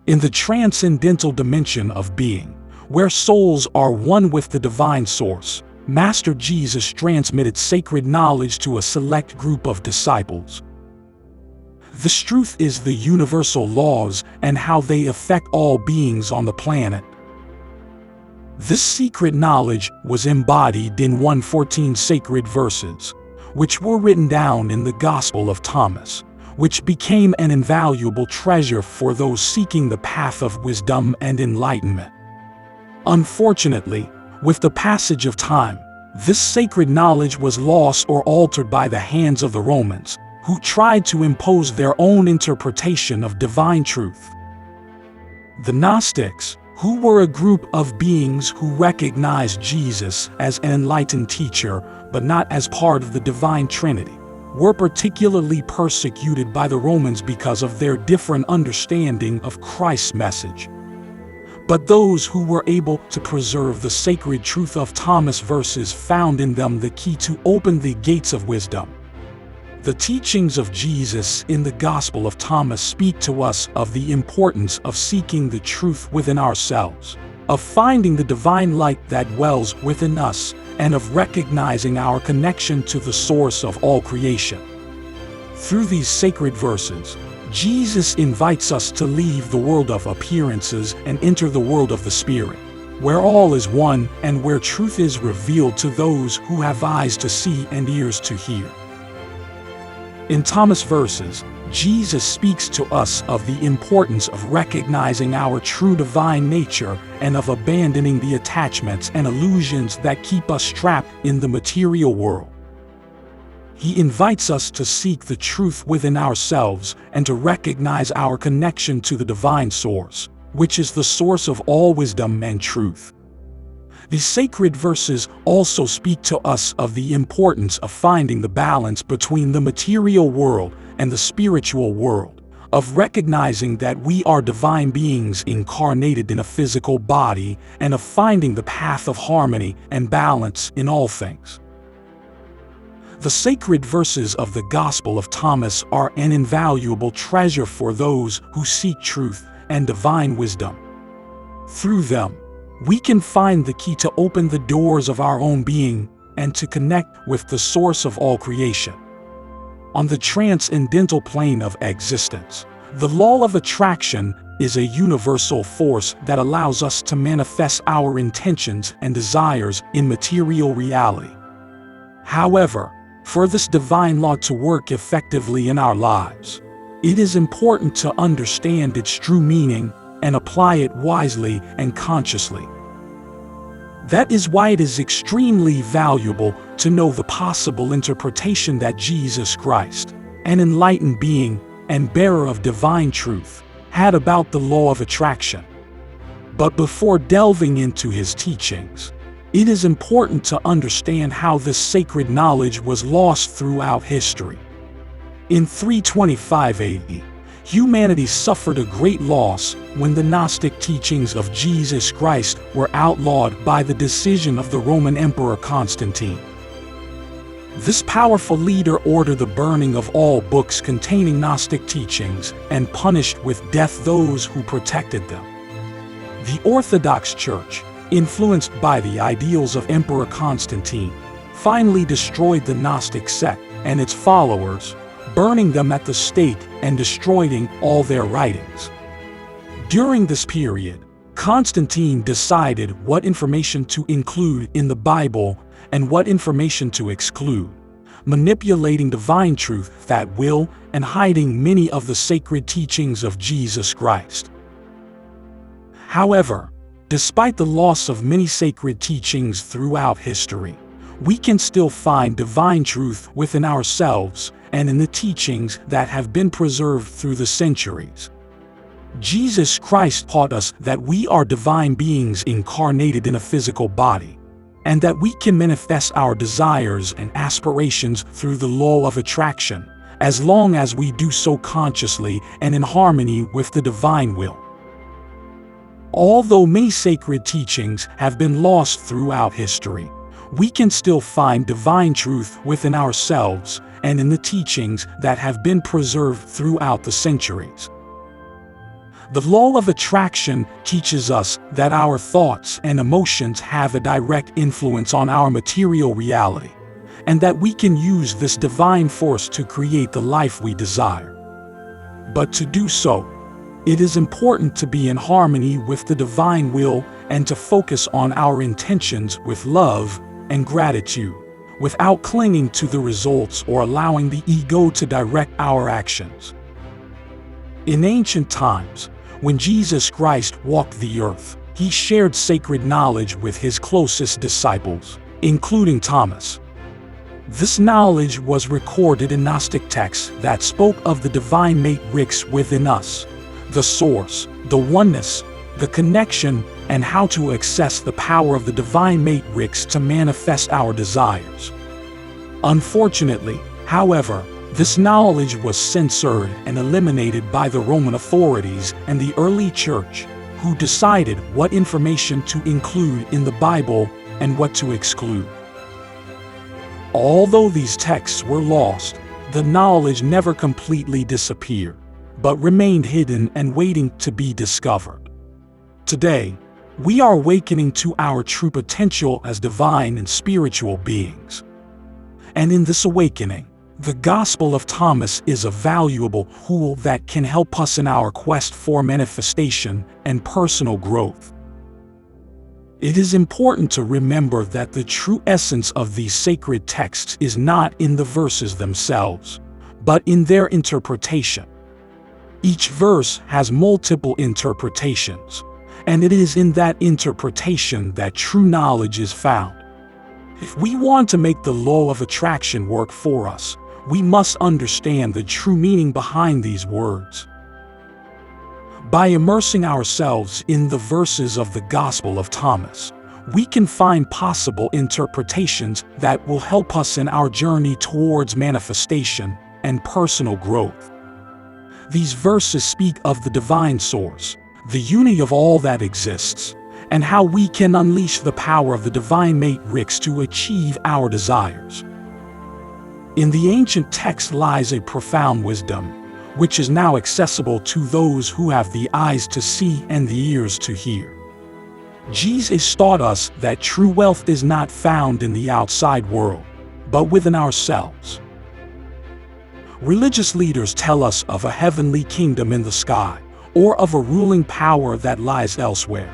In the transcendental dimension of being, where souls are one with the divine source, Master Jesus transmitted sacred knowledge to a select group of disciples. This truth is the universal laws and how they affect all beings on the planet. This secret knowledge was embodied in 114 sacred verses, which were written down in the Gospel of Thomas, which became an invaluable treasure for those seeking the path of wisdom and enlightenment. Unfortunately, with the passage of time, this sacred knowledge was lost or altered by the hands of the Romans, who tried to impose their own interpretation of divine truth. The Gnostics, who were a group of beings who recognized Jesus as an enlightened teacher but not as part of the divine Trinity, were particularly persecuted by the Romans because of their different understanding of Christ's message. But those who were able to preserve the sacred truth of Thomas' verses found in them the key to open the gates of wisdom. The teachings of Jesus in the Gospel of Thomas speak to us of the importance of seeking the truth within ourselves, of finding the divine light that dwells within us, and of recognizing our connection to the source of all creation. Through these sacred verses, Jesus invites us to leave the world of appearances and enter the world of the Spirit, where all is one and where truth is revealed to those who have eyes to see and ears to hear. In Thomas' verses, Jesus speaks to us of the importance of recognizing our true divine nature and of abandoning the attachments and illusions that keep us trapped in the material world. He invites us to seek the truth within ourselves and to recognize our connection to the divine source, which is the source of all wisdom and truth. These sacred verses also speak to us of the importance of finding the balance between the material world and the spiritual world, of recognizing that we are divine beings incarnated in a physical body, and of finding the path of harmony and balance in all things. The sacred verses of the Gospel of Thomas are an invaluable treasure for those who seek truth and divine wisdom. Through them, we can find the key to open the doors of our own being and to connect with the source of all creation. On the transcendental plane of existence, the law of attraction is a universal force that allows us to manifest our intentions and desires in material reality. However, for this divine law to work effectively in our lives, it is important to understand its true meaning and apply it wisely and consciously. That is why it is extremely valuable to know the possible interpretation that Jesus Christ, an enlightened being and bearer of divine truth, had about the law of attraction. But before delving into his teachings, it is important to understand how this sacred knowledge was lost throughout history. In 325 AD, humanity suffered a great loss when the Gnostic teachings of Jesus Christ were outlawed by the decision of the Roman Emperor Constantine. This powerful leader ordered the burning of all books containing Gnostic teachings and punished with death those who protected them. The Orthodox Church, influenced by the ideals of Emperor Constantine, finally destroyed the Gnostic sect and its followers, burning them at the stake and destroying all their writings. During this period, Constantine decided what information to include in the Bible and what information to exclude, manipulating divine truth at will and hiding many of the sacred teachings of Jesus Christ. However, despite the loss of many sacred teachings throughout history, we can still find divine truth within ourselves and in the teachings that have been preserved through the centuries. Jesus Christ taught us that we are divine beings incarnated in a physical body, and that we can manifest our desires and aspirations through the law of attraction, as long as we do so consciously and in harmony with the divine will. Although many sacred teachings have been lost throughout history, we can still find divine truth within ourselves and in the teachings that have been preserved throughout the centuries. The law of attraction teaches us that our thoughts and emotions have a direct influence on our material reality, and that we can use this divine force to create the life we desire. But to do so, it is important to be in harmony with the divine will and to focus on our intentions with love and gratitude, without clinging to the results or allowing the ego to direct our actions. In ancient times, when Jesus Christ walked the earth, he shared sacred knowledge with his closest disciples, including Thomas. This knowledge was recorded in Gnostic texts that spoke of the divine matrix within us, the source, the oneness, the connection, and how to access the power of the divine matrix to manifest our desires. Unfortunately, however, this knowledge was censored and eliminated by the Roman authorities and the early church, who decided what information to include in the Bible and what to exclude. Although these texts were lost, the knowledge never completely disappeared, but remained hidden and waiting to be discovered. Today, we are awakening to our true potential as divine and spiritual beings. And in this awakening, the Gospel of Thomas is a valuable tool that can help us in our quest for manifestation and personal growth. It is important to remember that the true essence of these sacred texts is not in the verses themselves, but in their interpretation. Each verse has multiple interpretations, and it is in that interpretation that true knowledge is found. If we want to make the law of attraction work for us, we must understand the true meaning behind these words. By immersing ourselves in the verses of the Gospel of Thomas, we can find possible interpretations that will help us in our journey towards manifestation and personal growth. These verses speak of the divine source, the unity of all that exists, and how we can unleash the power of the divine matrix to achieve our desires. In the ancient text lies a profound wisdom, which is now accessible to those who have the eyes to see and the ears to hear. Jesus taught us that true wealth is not found in the outside world, but within ourselves. Religious leaders tell us of a heavenly kingdom in the sky, or of a ruling power that lies elsewhere.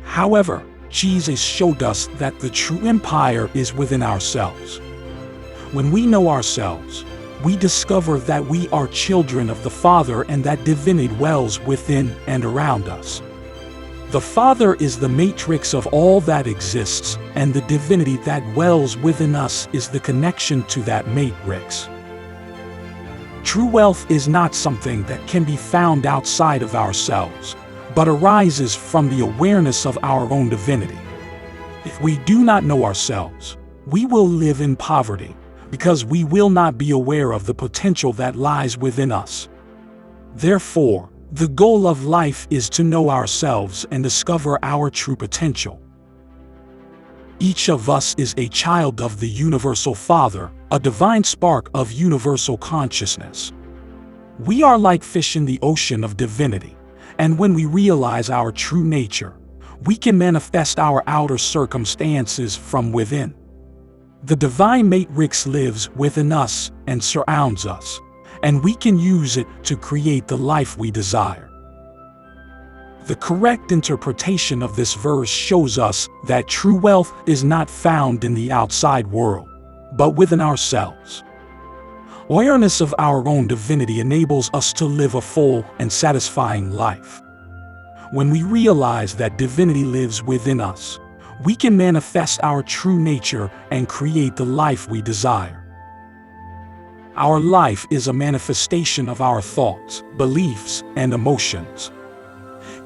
However, Jesus showed us that the true empire is within ourselves. When we know ourselves, we discover that we are children of the Father and that divinity dwells within and around us. The Father is the matrix of all that exists, and the divinity that dwells within us is the connection to that matrix. True wealth is not something that can be found outside of ourselves, but arises from the awareness of our own divinity. If we do not know ourselves, we will live in poverty, because we will not be aware of the potential that lies within us. Therefore, the goal of life is to know ourselves and discover our true potential. Each of us is a child of the Universal Father, a divine spark of universal consciousness. We are like fish in the ocean of divinity, and when we realize our true nature, we can manifest our outer circumstances from within. The divine matrix lives within us and surrounds us, and we can use it to create the life we desire. The correct interpretation of this verse shows us that true wealth is not found in the outside world, but within ourselves. Awareness of our own divinity enables us to live a full and satisfying life. When we realize that divinity lives within us, we can manifest our true nature and create the life we desire. Our life is a manifestation of our thoughts, beliefs, and emotions.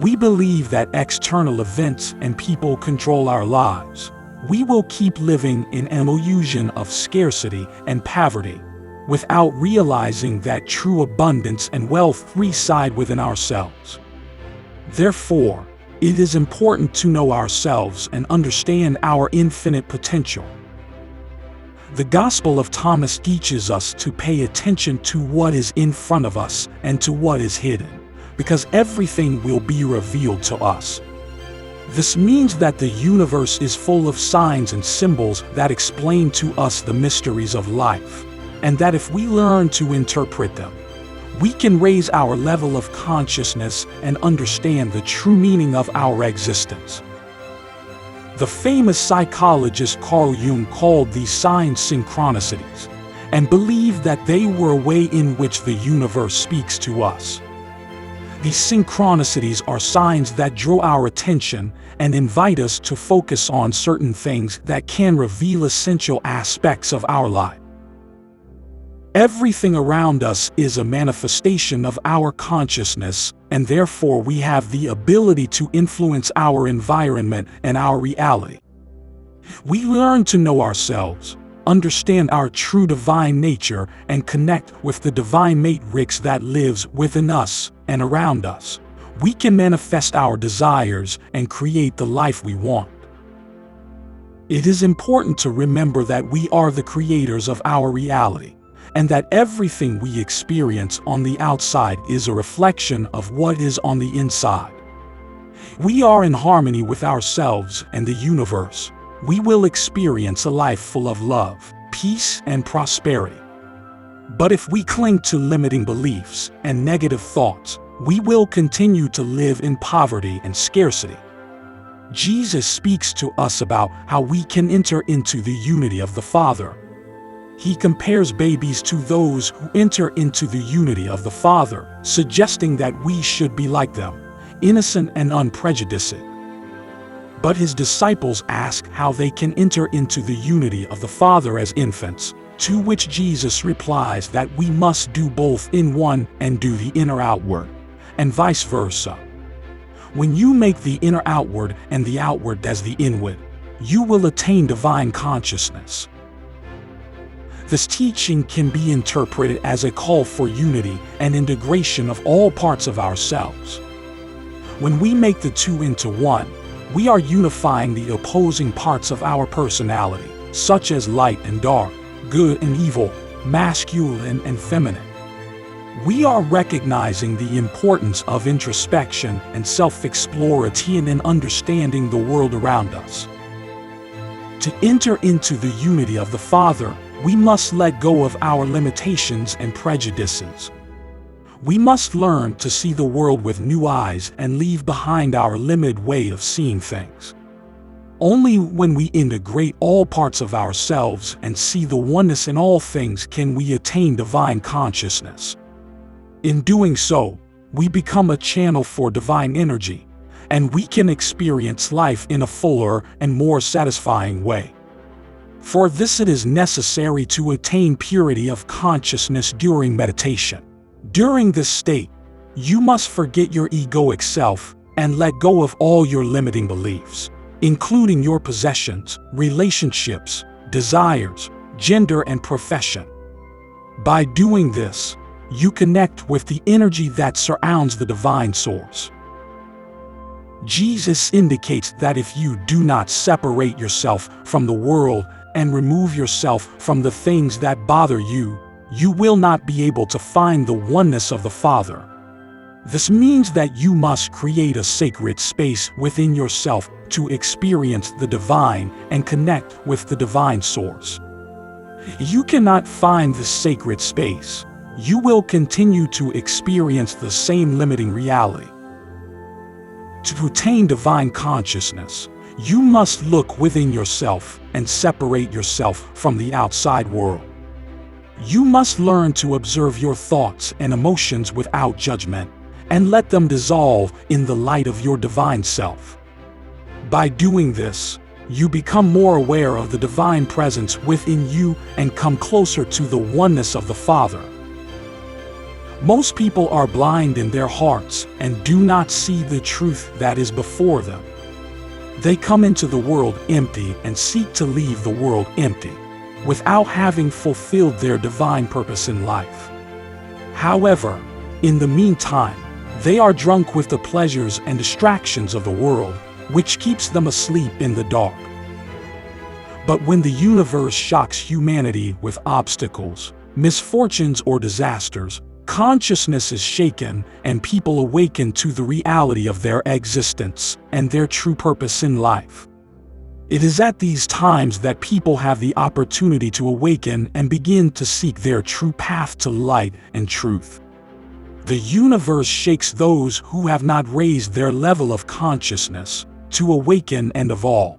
We believe that external events and people control our lives. We will keep living in an illusion of scarcity and poverty, without realizing that true abundance and wealth reside within ourselves. Therefore, it is important to know ourselves and understand our infinite potential. The Gospel of Thomas teaches us to pay attention to what is in front of us and to what is hidden, because everything will be revealed to us. This means that the universe is full of signs and symbols that explain to us the mysteries of life, and that if we learn to interpret them, we can raise our level of consciousness and understand the true meaning of our existence. The famous psychologist Carl Jung called these signs synchronicities, and believed that they were a way in which the universe speaks to us. These synchronicities are signs that draw our attention and invite us to focus on certain things that can reveal essential aspects of our life. Everything around us is a manifestation of our consciousness, and therefore we have the ability to influence our environment and our reality. We learn to know ourselves, understand our true divine nature, and connect with the divine matrix that lives within us and around us. We can manifest our desires and create the life we want. It is important to remember that we are the creators of our reality, and that everything we experience on the outside is a reflection of what is on the inside. We are in harmony with ourselves and the universe. We will experience a life full of love, peace, and prosperity. But if we cling to limiting beliefs and negative thoughts, we will continue to live in poverty and scarcity. Jesus speaks to us about how we can enter into the unity of the Father. He compares babies to those who enter into the unity of the Father, suggesting that we should be like them, innocent and unprejudiced. But his disciples ask how they can enter into the unity of the Father as infants, to which Jesus replies that we must do both in one and do the inner outward, and vice versa. When you make the inner outward and the outward as the inward, you will attain divine consciousness. This teaching can be interpreted as a call for unity and integration of all parts of ourselves. When we make the two into one, we are unifying the opposing parts of our personality, such as light and dark, good and evil, masculine and feminine. We are recognizing the importance of introspection and self-exploration in understanding the world around us. To enter into the unity of the Father, we must let go of our limitations and prejudices. We must learn to see the world with new eyes and leave behind our limited way of seeing things. Only when we integrate all parts of ourselves and see the oneness in all things can we attain divine consciousness. In doing so, we become a channel for divine energy, and we can experience life in a fuller and more satisfying way. For this it is necessary to attain purity of consciousness during meditation. During this state, you must forget your egoic self and let go of all your limiting beliefs, including your possessions, relationships, desires, gender, and profession. By doing this, you connect with the energy that surrounds the divine source. Jesus indicates that if you do not separate yourself from the world and remove yourself from the things that bother you, you will not be able to find the oneness of the Father. This means that you must create a sacred space within yourself to experience the divine and connect with the divine source. You cannot find this sacred space. You will continue to experience the same limiting reality. To attain divine consciousness, you must look within yourself and separate yourself from the outside world. You must learn to observe your thoughts and emotions without judgment, and let them dissolve in the light of your divine self. By doing this, you become more aware of the divine presence within you and come closer to the oneness of the Father. Most people are blind in their hearts and do not see the truth that is before them. They come into the world empty and seek to leave the world empty, without having fulfilled their divine purpose in life. However, in the meantime, they are drunk with the pleasures and distractions of the world, which keeps them asleep in the dark. But when the universe shocks humanity with obstacles, misfortunes, or disasters, Consciousness is shaken, and people awaken to the reality of their existence and their true purpose in life. It is at these times that people have the opportunity to awaken and begin to seek their true path to light and truth. The universe shakes those who have not raised their level of consciousness to awaken and evolve.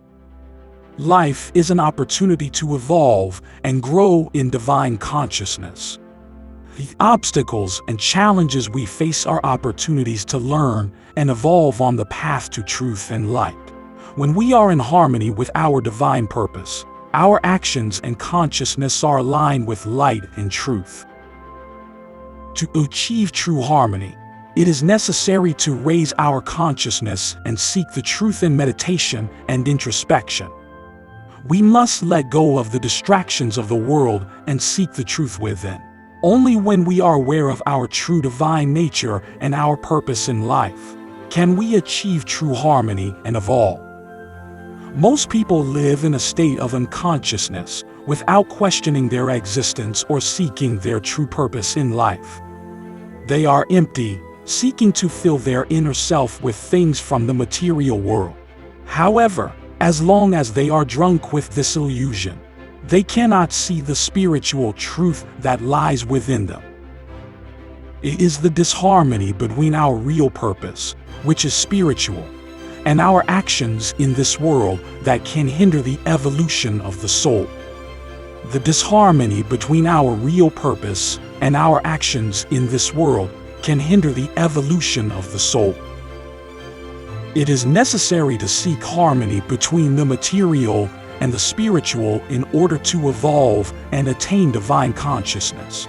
Life is an opportunity to evolve and grow in divine consciousness. The obstacles and challenges we face are opportunities to learn and evolve on the path to truth and light. When we are in harmony with our divine purpose, our actions and consciousness are aligned with light and truth. To achieve true harmony, it is necessary to raise our consciousness and seek the truth in meditation and introspection. We must let go of the distractions of the world and seek the truth within. Only when we are aware of our true divine nature and our purpose in life can we achieve true harmony and evolve. Most people live in a state of unconsciousness without questioning their existence or seeking their true purpose in life. They are empty, seeking to fill their inner self with things from the material world. However, as long as they are drunk with this illusion, they cannot see the spiritual truth that lies within them. It is the disharmony between our real purpose, which is spiritual, and our actions in this world that can hinder the evolution of the soul. The disharmony between our real purpose and our actions in this world can hinder the evolution of the soul. It is necessary to seek harmony between the material and the spiritual in order to evolve and attain divine consciousness.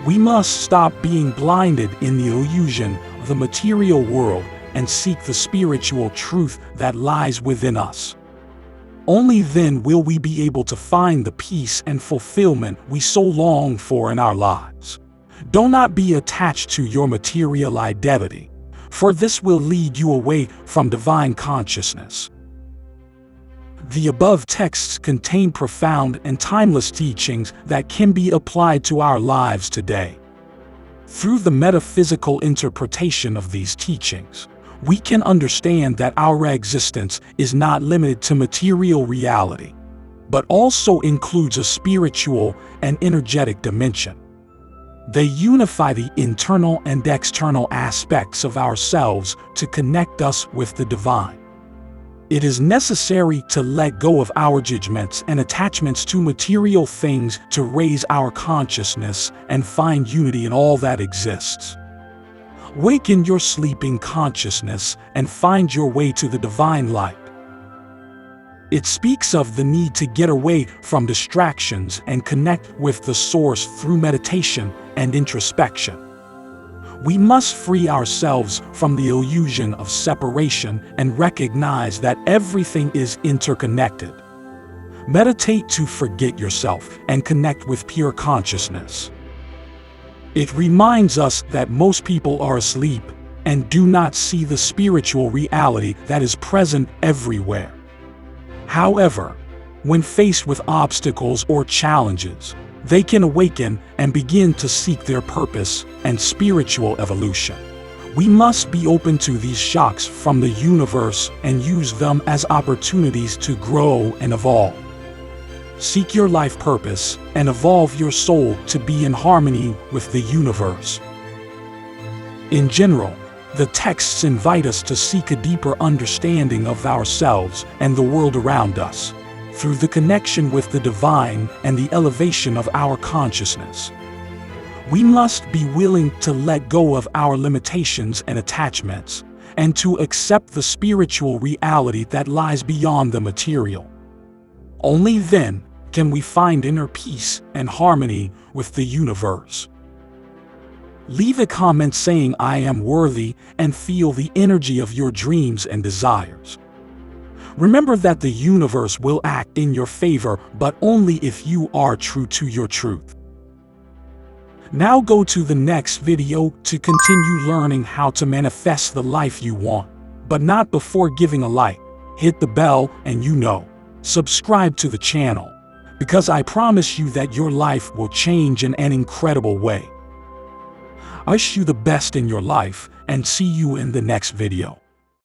We must stop being blinded in the illusion of the material world and seek the spiritual truth that lies within us. Only then will we be able to find the peace and fulfillment we so long for in our lives. Do not be attached to your material identity, for this will lead you away from divine consciousness. The above texts contain profound and timeless teachings that can be applied to our lives today. Through the metaphysical interpretation of these teachings, we can understand that our existence is not limited to material reality, but also includes a spiritual and energetic dimension. They unify the internal and external aspects of ourselves to connect us with the divine. It is necessary to let go of our judgments and attachments to material things to raise our consciousness and find unity in all that exists. Waken your sleeping consciousness and find your way to the divine light. It speaks of the need to get away from distractions and connect with the source through meditation and introspection. We must free ourselves from the illusion of separation and recognize that everything is interconnected. Meditate to forget yourself and connect with pure consciousness. It reminds us that most people are asleep and do not see the spiritual reality that is present everywhere. However, when faced with obstacles or challenges, they can awaken and begin to seek their purpose and spiritual evolution. We must be open to these shocks from the universe and use them as opportunities to grow and evolve. Seek your life purpose and evolve your soul to be in harmony with the universe. In general, the texts invite us to seek a deeper understanding of ourselves and the world around us, through the connection with the divine and the elevation of our consciousness. We must be willing to let go of our limitations and attachments, and to accept the spiritual reality that lies beyond the material. Only then can we find inner peace and harmony with the universe. Leave a comment saying I am worthy and feel the energy of your dreams and desires. Remember that the universe will act in your favor, but only if you are true to your truth. Now go to the next video to continue learning how to manifest the life you want, but not before giving a like. Hit the bell and subscribe to the channel, because I promise you that your life will change in an incredible way. wish you the best in your life and see you in the next video.